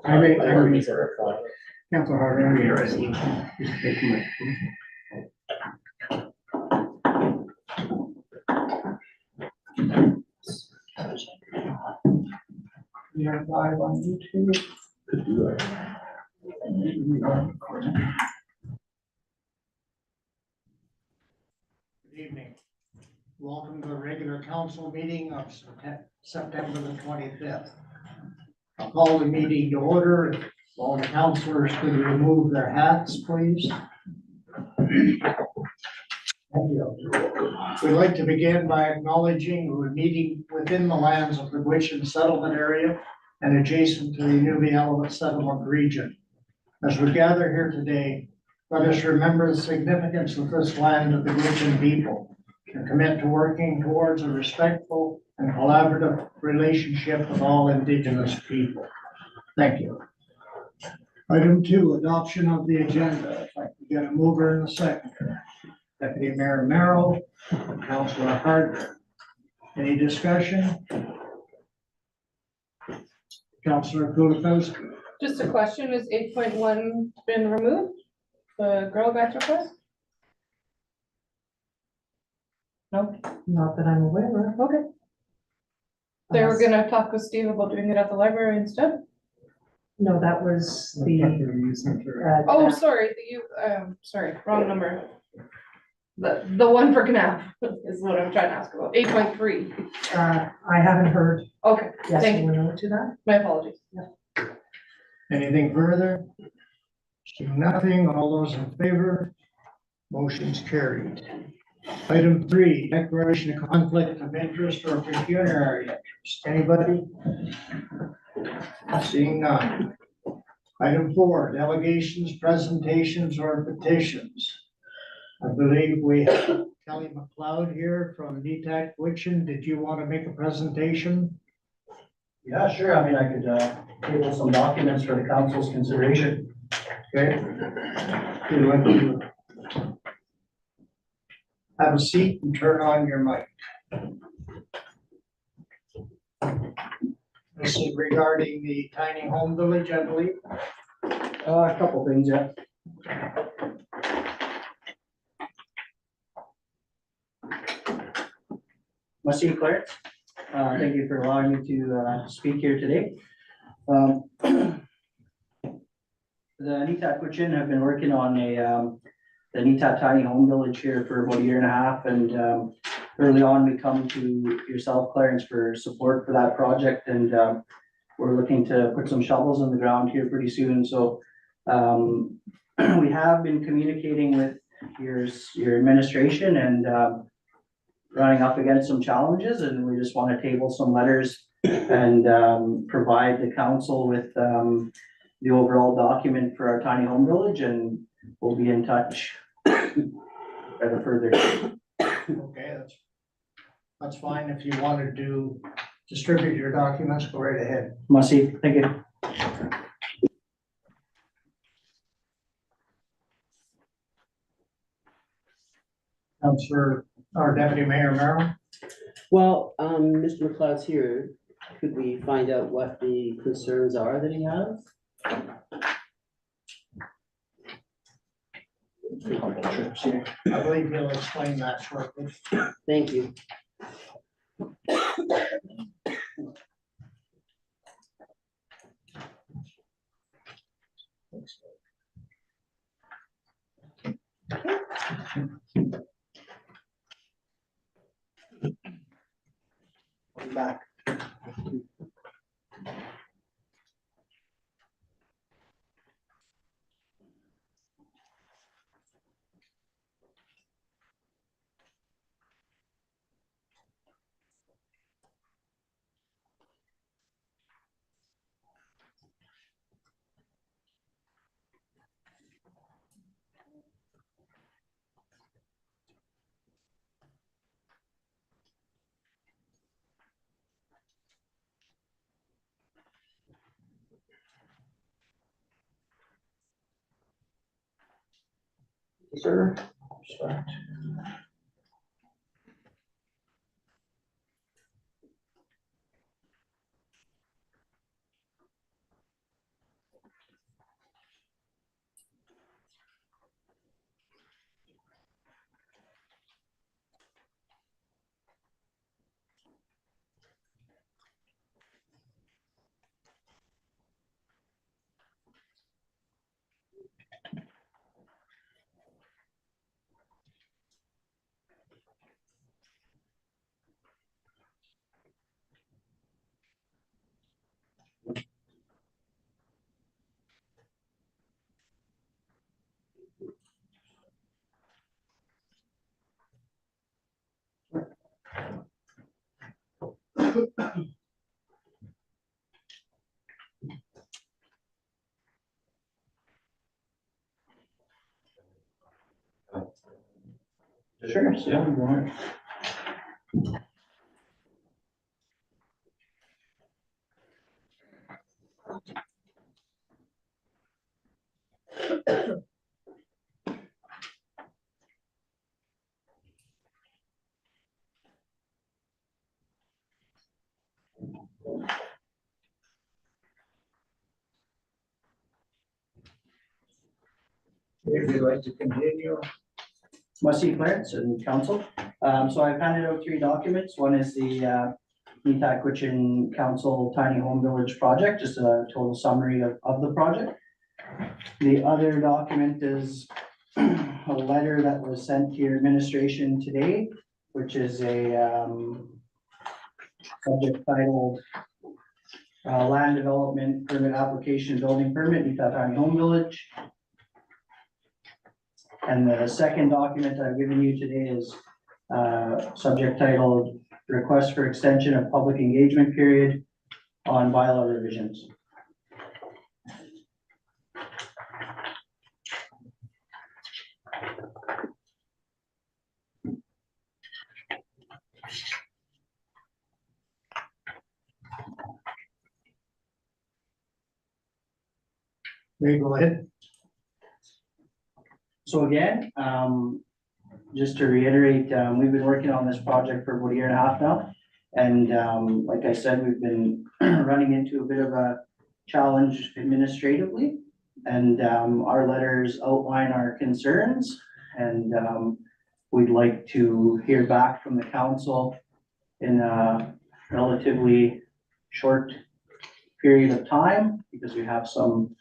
Councilor Harvey, I made a resolution. Just take my- You have live on YouTube? Could do that. Good evening. Welcome to the regular council meeting of September the 25th. I'll call the meeting to order. All the councilors could remove their hats, please. Thank you. We'd like to begin by acknowledging we're meeting within the lands of the Gwitchin settlement area and adjacent to the Inuvik Element settlement region. As we gather here today, let us remember the significance of this land of the Gwitchin people and commit to working towards a respectful and collaborative relationship with all Indigenous people. Thank you. Item 2, adoption of the agenda. If I could get a mover and a seconder. Deputy Mayor Merrill, Councilor Hart. Any discussion? Councilor Kulikowski. Just a question, is 8.1 been removed? The girl guides request? No, Not that I'm aware of. okay. They were gonna talk with Steve about doing it at the library instead? No, that was the. Oh, sorry, sorry, wrong number. The one for Canal is what I'm trying to ask about, 8.3. I haven't heard Okay, yes thank or you, no to that. my apologies. Anything further? Seeing nothing, all those in favor? Motion's carried. Item 3, declaration of conflict of interest or pecuniary interest. Anybody? Seeing none. Item 4, delegations, presentations, or petitions. I believe we have Kelly McLeod here from DTAC Gwitchin. Did you want to make a presentation? Yeah, sure. I mean, I could table some documents for the council's consideration. Okay. You'd like to have a seat and turn on your mic. This is regarding the tiny home village, I believe. A couple things, yeah. Monsieur Clarence, thank you for allowing me to speak here today. The NETAT Gwitchin have been working on the NETAT tiny home village here for about a year and a half, and early on we come to yourself, Clarence, for support for that project, and we're looking to put some shovels in the ground here pretty soon. So we have been communicating with your administration and running up against some challenges, and we just want to table some letters and provide the council with the overall document for our tiny home village, and we'll be in touch ever further. Okay, that's fine. If you wanted to distribute your documents, go right ahead. Merci, thank you. Councilor, our Deputy Mayor Merrill. Well, Mr. McLeod's here. Could we find out what the concerns are that he has? I believe he'll explain that shortly. Thank you. I'm back. Sir. Sure, yeah, go ahead. If you'd like to continue. Musty Clarence and council. So I've handed out 3 documents. One is the Netaquichin Council Tiny Home Village Project, just a total summary of the project. The other document is a letter that was sent to your administration today, which is a subject titled Land Development Permit Application Building Permit, Neta Tiny Home Village. And the second document I've given you today is subject titled Request for Extension of Public Engagement Period on Bylaw Revisions. May go ahead. So again, just to reiterate, we've been working on this project for about a 1.5 years now. And like I said, we've been running into a bit of a challenge administratively. And our letters outline our concerns, and we'd like to hear back from the council in a relatively short period of time, because we have some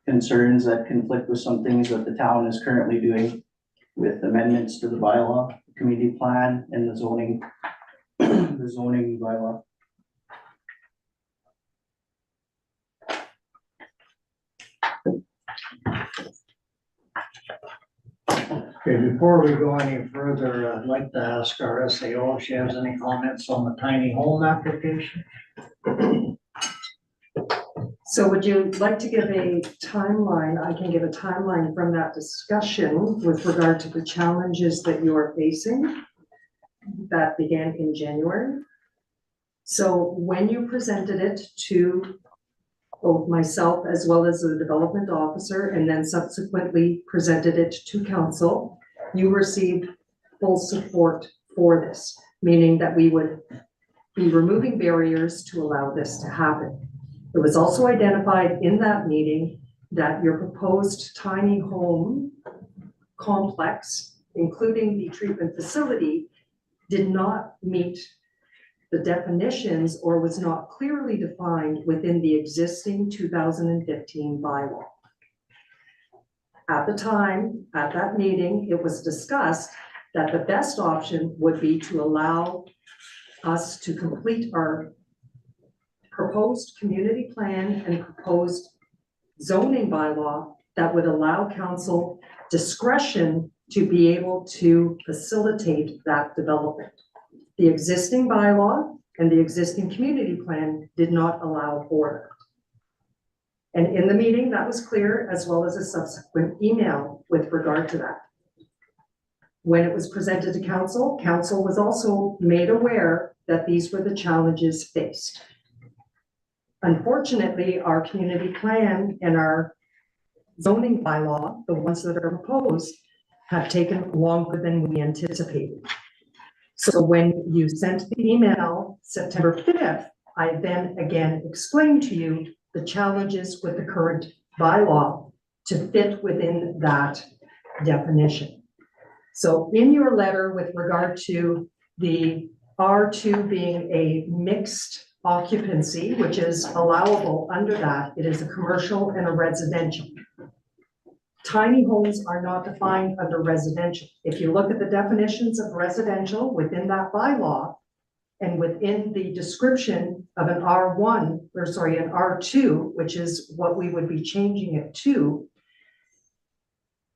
concerns that conflict with some things that the town is currently doing with amendments to the bylaw, community plan, and the zoning, the zoning bylaw. Okay, before we go any further, I'd like to ask our SAO if she has any comments on the tiny home application. So would you like to give a timeline? I can give a timeline from that discussion with regard to the challenges that you are facing that began in January. So when you presented it to both myself as well as the development officer, and then subsequently presented it to council, you received full support for this, meaning that we would be removing barriers to allow this to happen. It was also identified in that meeting that your proposed tiny home complex, including the treatment facility, did not meet the definitions or was not clearly defined within the existing 2015 bylaw. At the time, at that meeting, it was discussed that the best option would be to allow us to complete our proposed community plan and proposed zoning bylaw that would allow council discretion to be able to facilitate that development. The existing bylaw and the existing community plan did not allow for that. And in the meeting, that was clear, as well as a subsequent email with regard to that. When it was presented to council, council was also made aware that these were the challenges faced. Unfortunately, our community plan and our zoning bylaw, the ones that are proposed, have taken longer than we anticipated. So when you sent the email September 5th, I then again explained to you the challenges with the current bylaw to fit within that definition. So in your letter with regard to the R2 being a mixed occupancy, which is allowable under that, it is a commercial and a residential. Tiny homes are not defined under residential. If you look at the definitions of residential within that bylaw and within the description of an R1, or sorry, an R2, which is what we would be changing it to,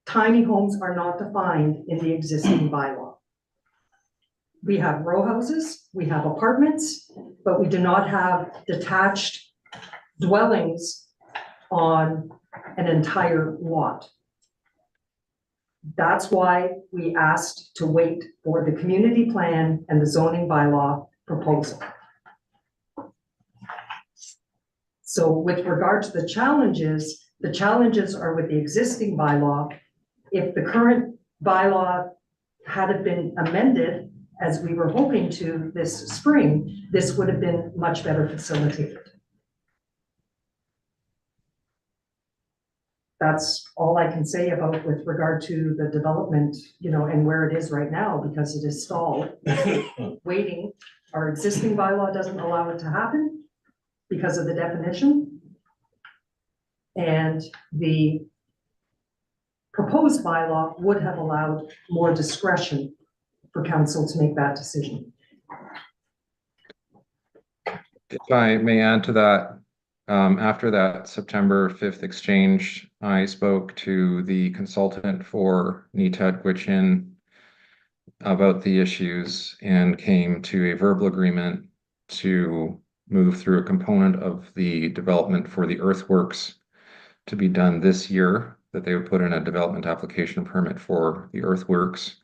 tiny homes are not defined in the existing bylaw. We have row houses, we have apartments, but we do not have detached dwellings on an entire lot. That's why we asked to wait for the community plan and the zoning bylaw proposal. So with regard to the challenges are with the existing bylaw. If the current bylaw had been amended, as we were hoping to this spring, this would have been much better facilitated. That's all I can say about with regard to the development, and where it is right now, because it is stalled, waiting. Our existing bylaw doesn't allow it to happen because of the definition. And the proposed bylaw would have allowed more discretion for council to make that decision. If I may add to that, after that September 5th exchange, I spoke to the consultant for NETAD Gwitchin about the issues and came to a verbal agreement to move through a component of the development for the earthworks to be done this year, that they would put in a development application permit for the earthworks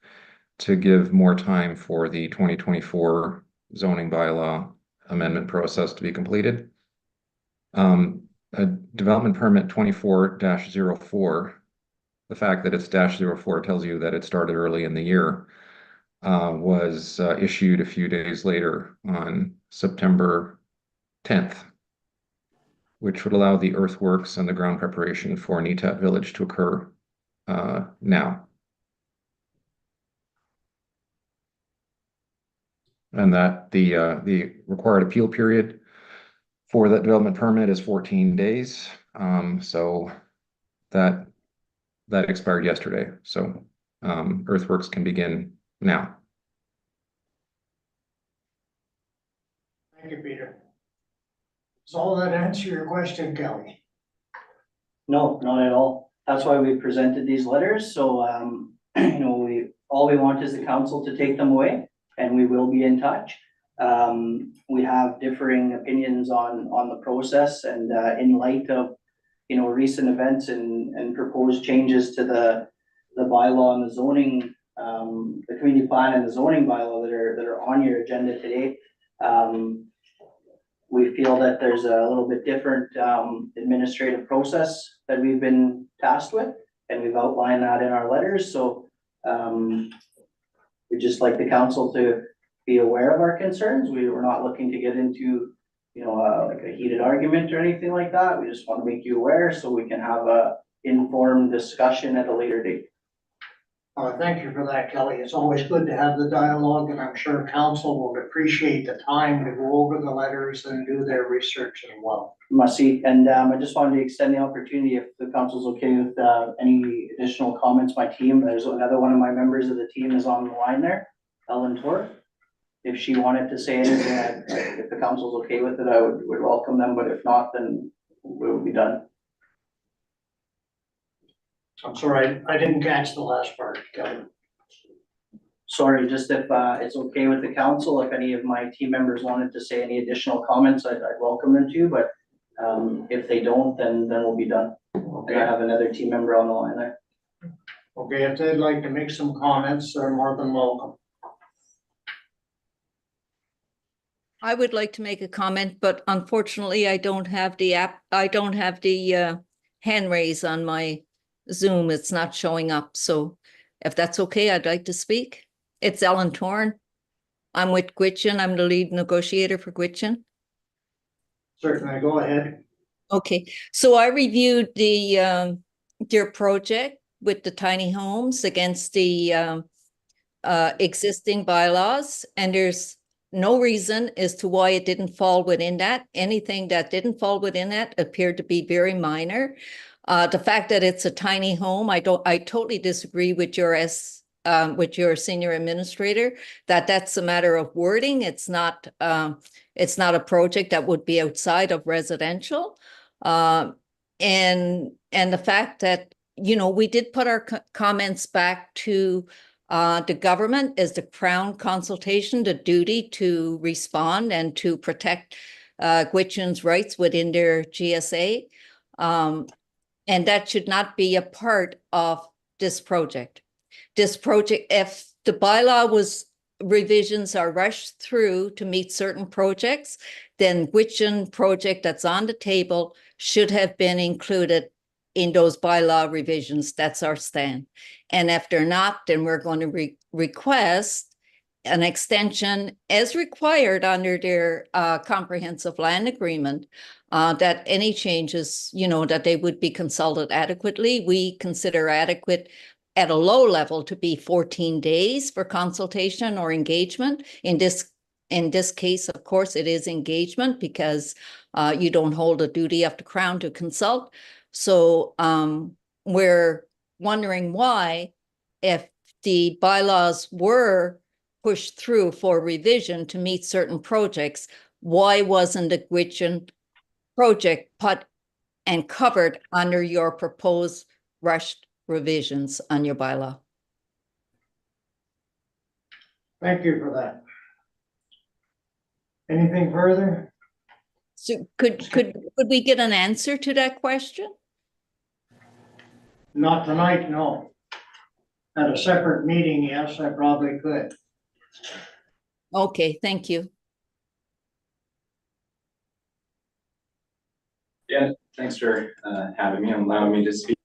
to give more time for the 2024 zoning bylaw amendment process to be completed. A development permit 24-04, the fact that it's -04 tells you that it started early in the year, was issued a few days later on September 10th, which would allow the earthworks and the ground preparation for NETAT Village to occur now. And that the required appeal period for that development permit is 14 days. So that expired yesterday. So earthworks can begin now. Thank you, Peter. Does all that answer your question, Kelly? No, not at all. That's why we presented these letters. So, all we want is the council to take them away, and we will be in touch. We have differing opinions on the process, and in light of, recent events and proposed changes to the bylaw and the zoning, the community plan and the zoning bylaw that are on your agenda today. We feel that there's a little bit different administrative process that we've been tasked with, and we've outlined that in our letters. So we'd just like the council to be aware of our concerns. We were not looking to get into, like a heated argument or anything like that. We just want to make you aware so we can have a informed discussion at a later date. Thank you for that, Kelly. It's always good to have the dialogue, and I'm sure council will appreciate the time to go over the letters and do their research as well. Must-see, and I just wanted to extend the opportunity, if the council's okay with any additional comments. My team, there's another one of my members of the team is on the line there, Ellen Tor. If she wanted to say anything, if the council's okay with it, I would welcome them, but if not, then we will be done. I'm sorry, I didn't catch the last part, Kelly. Sorry, just if it's okay with the council, if any of my team members wanted to say any additional comments, I'd welcome them to, but if they don't, then we'll be done. Okay. And I have another team member on the line there. Okay, if they'd like to make some comments, they're more than welcome. I would like to make a comment, but unfortunately I don't have the app. I don't have the hand raise on my Zoom. It's not showing up. So if that's okay, I'd like to speak. It's Ellen Torn. I'm with Gwitchin. I'm the lead negotiator for Gwitchin. Certainly, go ahead. Okay, so I reviewed their project with the tiny homes against the existing bylaws, and there's no reason as to why it didn't fall within that. Anything that didn't fall within that appeared to be very minor. The fact that it's a tiny home, I totally disagree with your senior administrator that that's a matter of wording. It's not a project that would be outside of residential. And the fact that, we did put our comments back to The government is the crown consultation, the duty to respond and to protect Gwich'in's rights within their GSA. And that should not be a part of this project. This project, if the bylaw revisions are rushed through to meet certain projects, then Gwich'in project that's on the table should have been included in those bylaw revisions. That's our stand. And if they're not, then we're going to request an extension as required under their comprehensive land agreement, that any changes, that they would be consulted adequately. We consider adequate at a low level to be 14 days for consultation or engagement. In this case, of course, it is engagement because you don't hold a duty of the Crown to consult. So we're wondering why, if the bylaws were pushed through for revision to meet certain projects, why wasn't the Gwich'in project put and covered under your proposed rushed revisions on your bylaw? Thank you for that. Anything further? So could we get an answer to that question? Not tonight, no. At a separate meeting, yes, I probably could. Okay, thank you. Yeah, thanks for having me and allowing me to speak.